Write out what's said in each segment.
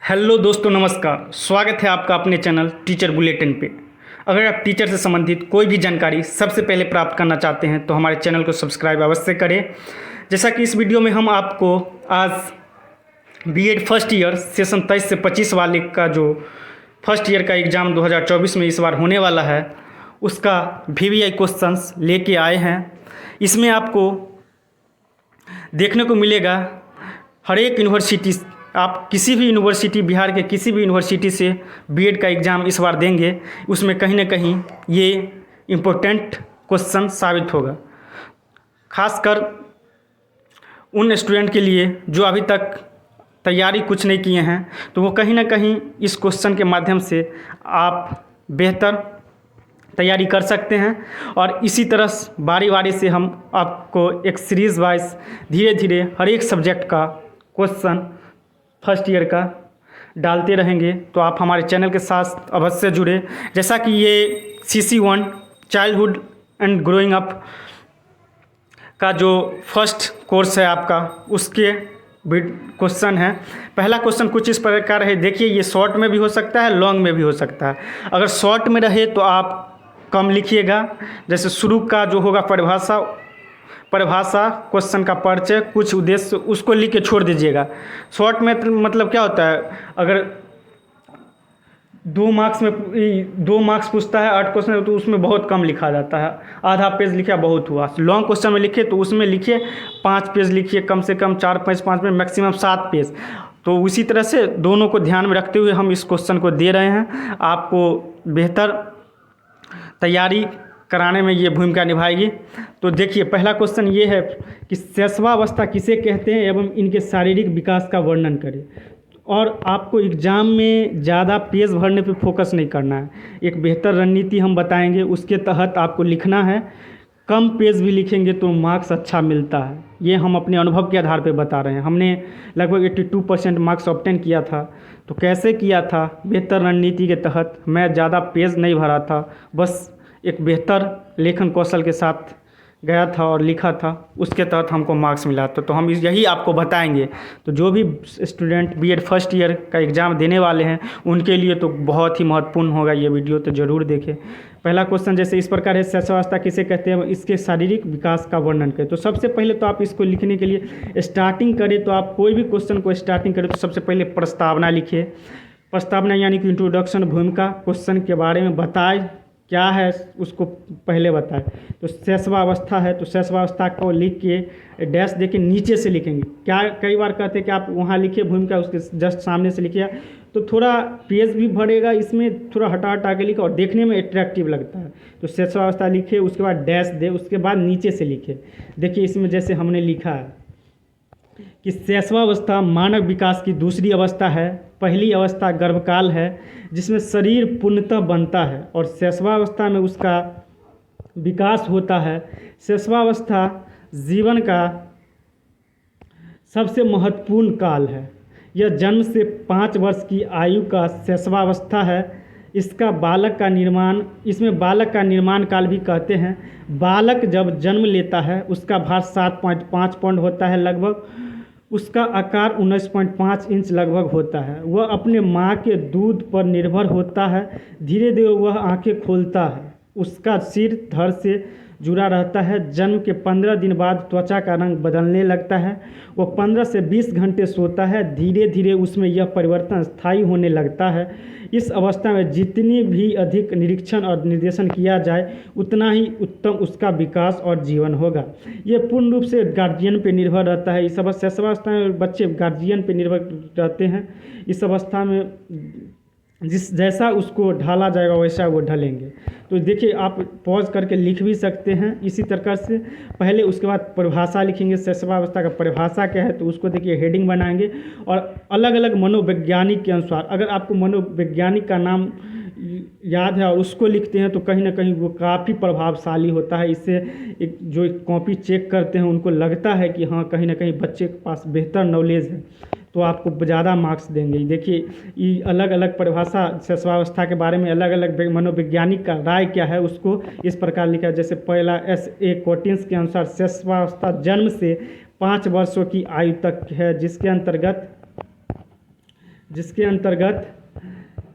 Hello दोस्तों, नमस्कार। स्वागत है आपका अपने चैनल टीचर बुलेटिन पे। अगर आप टीचर से संबंधित कोई भी जानकारी सबसे पहले प्राप्त करना चाहते हैं तो हमारे चैनल को सब्सक्राइब अवश्य करें। जैसा कि इस वीडियो में हम आपको आज बीएड फर्स्ट ईयर सेशन 23 से 25 वाले का जो फर्स्ट ईयर का एग्ज़ाम 2024 में इस बार होने वाला है उसका वीवीआई क्वेश्चंस लेके आए हैं। इसमें आपको देखने को मिलेगा हर एक यूनिवर्सिटी, आप किसी भी यूनिवर्सिटी, बिहार के किसी भी यूनिवर्सिटी से बीएड का एग्ज़ाम इस बार देंगे, उसमें कहीं ना कहीं ये इम्पोर्टेंट क्वेश्चन साबित होगा। खासकर उन स्टूडेंट के लिए जो अभी तक तैयारी कुछ नहीं किए हैं, तो वो कहीं ना कहीं इस क्वेश्चन के माध्यम से आप बेहतर तैयारी कर सकते हैं। और इसी तरह बारी बारी से हम आपको एक सीरीज़ वाइज धीरे धीरे हर एक सब्जेक्ट का क्वेश्चन फर्स्ट ईयर का डालते रहेंगे, तो आप हमारे चैनल के साथ अवश्य जुड़े। जैसा कि ये CC1 childhood and growing up का जो फर्स्ट कोर्स है आपका, उसके क्वेश्चन है। पहला क्वेश्चन कुछ इस प्रकार है, देखिए ये शॉर्ट में भी हो सकता है, लॉन्ग में भी हो सकता है। अगर शॉर्ट में रहे तो आप कम लिखिएगा, जैसे शुरू का जो होगा परिभाषा, क्वेश्चन का परिचय, कुछ उद्देश्य, उसको लिख के छोड़ दीजिएगा। शॉर्ट में मतलब क्या होता है, अगर 2 मार्क्स पूछता है 8 क्वेश्चन, तो उसमें बहुत कम लिखा जाता है, आधा पेज लिखा बहुत हुआ। लॉन्ग क्वेश्चन में लिखे तो उसमें लिखिए 5 पेज लिखिए, कम से कम 4-5 पेज, मैक्सिमम 7 पेज। तो उसी तरह से दोनों को ध्यान में रखते हुए हम इस क्वेश्चन को दे रहे हैं। आपको बेहतर तैयारी कराने में ये भूमिका निभाएगी। तो देखिए पहला क्वेश्चन ये है कि शैशवावस्था किसे कहते हैं एवं इनके शारीरिक विकास का वर्णन करें। और आपको एग्ज़ाम में ज़्यादा पेज भरने पे फोकस नहीं करना है, एक बेहतर रणनीति हम बताएंगे, उसके तहत आपको लिखना है। कम पेज भी लिखेंगे तो मार्क्स अच्छा मिलता है, ये हम अपने अनुभव के आधार पे बता रहे हैं। हमने लगभग 82% मार्क्स ऑब्टेन किया था। तो कैसे किया था, बेहतर रणनीति के तहत। मैं ज़्यादा पेज नहीं भरा था, बस एक बेहतर लेखन कौशल के साथ गया था और लिखा था, उसके तहत हमको मार्क्स मिला था। तो हम यही आपको बताएंगे। तो जो भी स्टूडेंट बीएड फर्स्ट ईयर का एग्ज़ाम देने वाले हैं उनके लिए तो बहुत ही महत्वपूर्ण होगा ये वीडियो, तो ज़रूर देखें। पहला क्वेश्चन जैसे इस प्रकार है, शैशवावस्था किसे कहते हैं, इसके शारीरिक विकास का वर्णन करें। तो सबसे पहले तो आप इसको लिखने के लिए स्टार्टिंग करें, तो आप कोई भी क्वेश्चन को स्टार्टिंग करें तो सबसे पहले प्रस्तावना लिखिए। प्रस्तावना यानी कि इंट्रोडक्शन, भूमिका, क्वेश्चन के बारे में बताए, क्या है उसको पहले बताए। तो शैशवावस्था है, तो शैशवावस्था को लिख के डैश देके नीचे से लिखेंगे। क्या कई बार कहते हैं कि आप वहाँ लिखिए भूमिका, उसके जस्ट सामने से लिखिए, तो थोड़ा पेज भी भरेगा, इसमें थोड़ा हटा हटा के लिखा और देखने में अट्रैक्टिव लगता है। तो शैशवावस्था लिखे, उसके बाद डैश दे, उसके बाद नीचे से लिखे। देखिए इसमें जैसे हमने लिखा है कि शैशवावस्था मानव विकास की दूसरी अवस्था है। पहली अवस्था गर्भकाल है जिसमें शरीर पूर्णतः बनता है और शैशवावस्था में उसका विकास होता है। शैशवावस्था जीवन का सबसे महत्वपूर्ण काल है। यह जन्म से 5 वर्ष की आयु का शैशवावस्था है। इसमें बालक का निर्माण काल भी कहते हैं। बालक जब जन्म लेता है उसका भार 7.5 पाउंड होता है लगभग। उसका आकार 19.5 इंच लगभग होता है। वह अपने माँ के दूध पर निर्भर होता है। धीरे धीरे वह आंखें खोलता है। उसका सिर धड़ से जुड़ा रहता है। जन्म के 15 दिन बाद त्वचा का रंग बदलने लगता है। वह 15 से 20 घंटे सोता है। धीरे धीरे उसमें यह परिवर्तन स्थायी होने लगता है। इस अवस्था में जितनी भी अधिक निरीक्षण और निर्देशन किया जाए उतना ही उत्तम उसका विकास और जीवन होगा। ये पूर्ण रूप से गार्जियन पे निर्भर रहता है। इस अवस्था में बच्चे गार्जियन पे निर्भर रहते हैं। इस अवस्था में जैसा उसको ढाला जाएगा वैसा वो ढलेंगे। तो देखिए आप पॉज करके लिख भी सकते हैं इसी तरह से पहले, उसके बाद परिभाषा लिखेंगे। शैशवावस्था का परिभाषा क्या है, तो उसको देखिए हेडिंग बनाएंगे और अलग अलग मनोवैज्ञानिक के अनुसार, अगर आपको मनोवैज्ञानिक का नाम याद है और उसको लिखते हैं तो कहीं ना कहीं वो काफ़ी प्रभावशाली होता है। इससे एक जो कॉपी चेक करते हैं उनको लगता है कि हाँ कहीं ना कहीं बच्चे के पास बेहतर नॉलेज है, तो आपको ज़्यादा मार्क्स देंगे। देखिए ये अलग अलग परिभाषा शैशवावस्था के बारे में, अलग अलग मनोवैज्ञानिक का राय क्या है उसको इस प्रकार लिखा है। जैसे पहला S.A. कोटिन्स के अनुसार शैशवावस्था जन्म से 5 वर्षों की आयु तक है, जिसके अंतर्गत जिसके अंतर्गत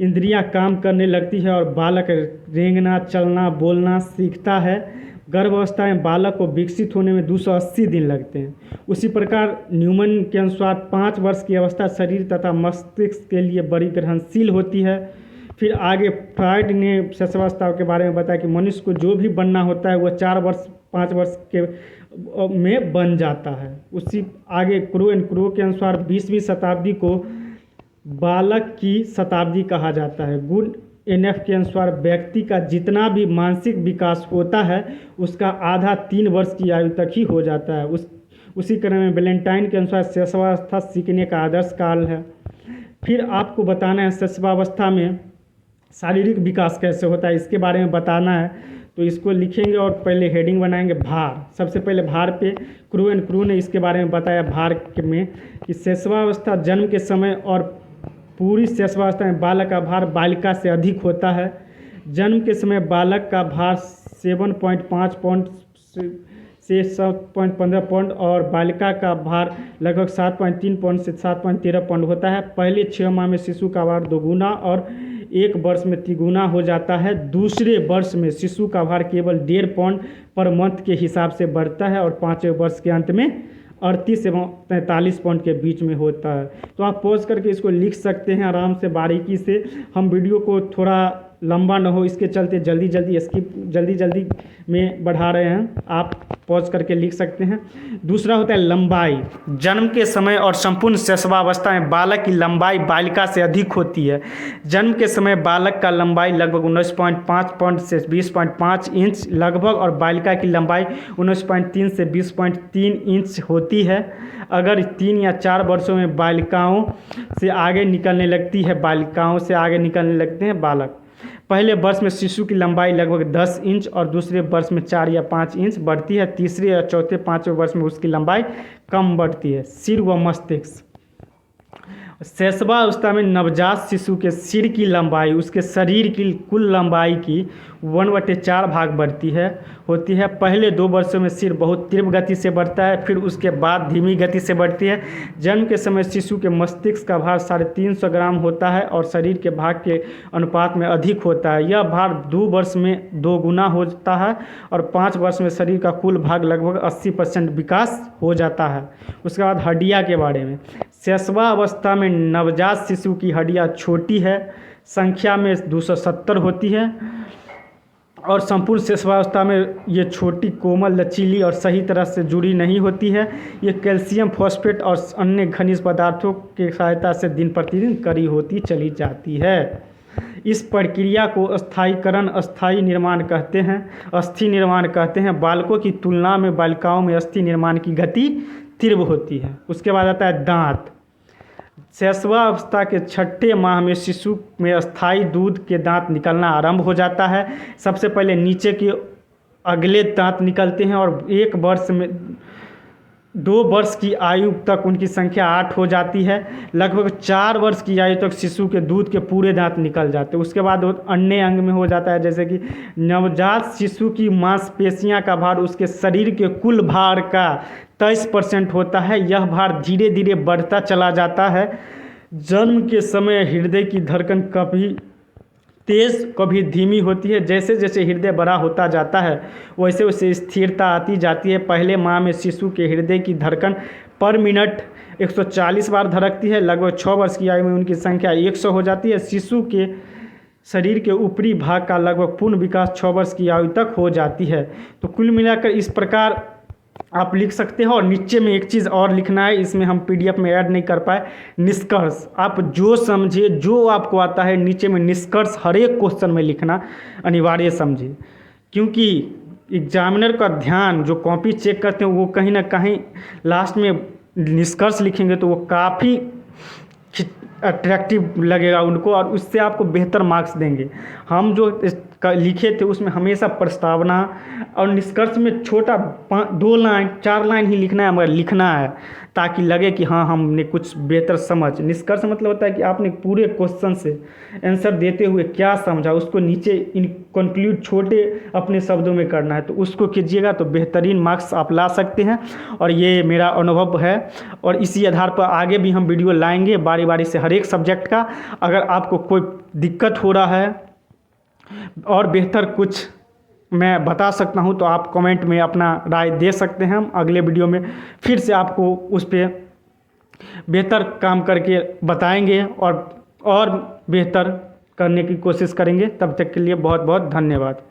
इंद्रियां काम करने लगती है और बालक रेंगना, चलना, बोलना सीखता है। गर्भावस्था में बालक को विकसित होने में 280 दिन लगते हैं। उसी प्रकार न्यूमन के अनुसार 5 वर्ष की अवस्था शरीर तथा मस्तिष्क के लिए बड़ी ग्रहणशील होती है। फिर आगे फ्राइड ने शिशुअवस्था के बारे में बताया कि मनुष्य को जो भी बनना होता है वह 4 वर्ष 5 वर्ष के में बन जाता है। उसी आगे क्रो एंड क्रो के अनुसार 20वीं शताब्दी को बालक की शताब्दी कहा जाता है। गुड एनएफ के अनुसार व्यक्ति का जितना भी मानसिक विकास होता है उसका आधा 3 वर्ष की आयु तक ही हो जाता है। उसी क्रम में वैलेंटाइन के अनुसार शिशुअवस्था सीखने का आदर्श काल है। फिर आपको बताना है शिशुअवस्था में शारीरिक विकास कैसे होता है, इसके बारे में बताना है। तो इसको लिखेंगे और पहले हेडिंग बनाएंगे भार। सबसे पहले भार पे क्रू एंड क्रू ने इसके बारे में बताया भार में कि शिशुअवस्था जन्म के समय और पूरी शिशुअवस्था में बालक का भार बालिका से अधिक होता है। जन्म के समय बालक का भार 7.5 पाउंड से 7.15 पाउंड और बालिका का भार लगभग 7.3 पाउंड से 7.13 पाउंड होता है। पहले 6 माह में शिशु का भार 2 गुना और 1 वर्ष में 3 गुना हो जाता है। दूसरे वर्ष में शिशु का भार केवल 1.5 पाउंड पर मंथ के हिसाब से बढ़ता है और 5वें वर्ष के अंत में 38 एवं 43 पाउंड के बीच में होता है। तो आप पॉज करके इसको लिख सकते हैं आराम से बारीकी से। हम वीडियो को थोड़ा लंबा न हो इसके चलते जल्दी में बढ़ा रहे हैं। आप पॉज करके लिख सकते हैं। दूसरा होता है लंबाई। जन्म के समय और संपूर्ण शिशुअवस्था में बालक की लंबाई बालिका से अधिक होती है। जन्म के समय बालक का लंबाई लगभग 19.5 पाउंड से 20.5 इंच लगभग और बालिका की लंबाई 19.3 से 20.3 इंच होती है। अगर 3 या 4 वर्षों में बालिकाओं से आगे निकलने लगते हैं बालक। पहले वर्ष में शिशु की लंबाई लगभग 10 इंच और दूसरे वर्ष में 4 या 5 इंच बढ़ती है। तीसरे या चौथे 5वें वर्ष में उसकी लंबाई कम बढ़ती है। सिर व मस्तिष्क। शिशुअवस्था में नवजात शिशु के सिर की लंबाई उसके शरीर की कुल लंबाई की 1/4 भाग होती है। पहले 2 वर्षों में सिर बहुत तीव्र गति से बढ़ता है, फिर उसके बाद धीमी गति से बढ़ती है। जन्म के समय शिशु के मस्तिष्क का भार 350 ग्राम होता है और शरीर के भाग के अनुपात में अधिक होता है। यह भार 2 वर्ष में 2 गुना होता है और 5 वर्ष में शरीर का कुल भाग लगभग 80% विकास हो जाता है। उसके बाद हड्डियाँ के बारे में। शिशुअवस्था में नवजात शिशु की हड्डियाँ छोटी है, संख्या में 270 होती है और संपूर्ण शिशुअवस्था में ये छोटी, कोमल, लचीली और सही तरह से जुड़ी नहीं होती है। ये कैल्शियम, फॉस्फेट और अन्य खनिज पदार्थों की सहायता से दिन प्रतिदिन कड़ी होती चली जाती है। इस प्रक्रिया को अस्थायीकरण, अस्थायी निर्माण कहते हैं, अस्थि निर्माण कहते हैं। बालकों की तुलना में बालिकाओं में अस्थि निर्माण की गति तीव्र होती है। उसके बाद आता है दांत। शिशुअवस्था के 6ठे माह में शिशु में अस्थायी दूध के दांत निकलना आरंभ हो जाता है। सबसे पहले नीचे के अगले दांत निकलते हैं और 1 वर्ष में 2 वर्ष की आयु तक उनकी संख्या 8 हो जाती है। लगभग 4 वर्ष की आयु तक शिशु के दूध के पूरे दांत निकल जाते हैं। उसके बाद अन्य अंग में हो जाता है, जैसे कि नवजात शिशु की मांसपेशियां का भार उसके शरीर के कुल भार का 23% होता है। यह भार धीरे धीरे बढ़ता चला जाता है। जन्म के समय हृदय की धड़कन कभी तेज़ कभी धीमी होती है। जैसे जैसे हृदय बड़ा होता जाता है वैसे वैसे स्थिरता आती जाती है। पहले माह में शिशु के हृदय की धड़कन पर मिनट 140 बार धड़कती है। लगभग 6 वर्ष की आयु में उनकी संख्या 100 हो जाती है। शिशु के शरीर के ऊपरी भाग का लगभग पूर्ण विकास 6 वर्ष की आयु तक हो जाती है। तो कुल मिलाकर इस प्रकार आप लिख सकते हो। और नीचे में एक चीज़ और लिखना है, इसमें हम पीडीएफ में ऐड नहीं कर पाए, निष्कर्ष। आप जो समझे, जो आपको आता है, नीचे में निष्कर्ष हर एक क्वेश्चन में लिखना अनिवार्य समझिए, क्योंकि एग्जामिनर का ध्यान जो कॉपी चेक करते हैं वो कहीं ना कहीं लास्ट में निष्कर्ष लिखेंगे तो वो काफ़ी अट्रैक्टिव लगेगा उनको और उससे आपको बेहतर मार्क्स देंगे। हम जो लिखे थे उसमें हमेशा प्रस्तावना और निष्कर्ष में छोटा 2 लाइन 4 लाइन ही लिखना है, मगर लिखना है ताकि लगे कि हाँ हमने कुछ बेहतर समझ। निष्कर्ष मतलब होता है कि आपने पूरे क्वेश्चन से आंसर देते हुए क्या समझा उसको नीचे कंक्लूड छोटे अपने शब्दों में करना है, तो उसको कीजिएगा तो बेहतरीन मार्क्स आप ला सकते हैं। और ये मेरा अनुभव है और इसी आधार पर आगे भी हम वीडियो लाएंगे, बारी बारी से हर हर एक सब्जेक्ट का। अगर आपको कोई दिक्कत हो रहा है और बेहतर कुछ मैं बता सकता हूँ तो आप कमेंट में अपना राय दे सकते हैं। हम अगले वीडियो में फिर से आपको उस पर बेहतर काम करके बताएंगे और बेहतर करने की कोशिश करेंगे। तब तक के लिए बहुत बहुत धन्यवाद।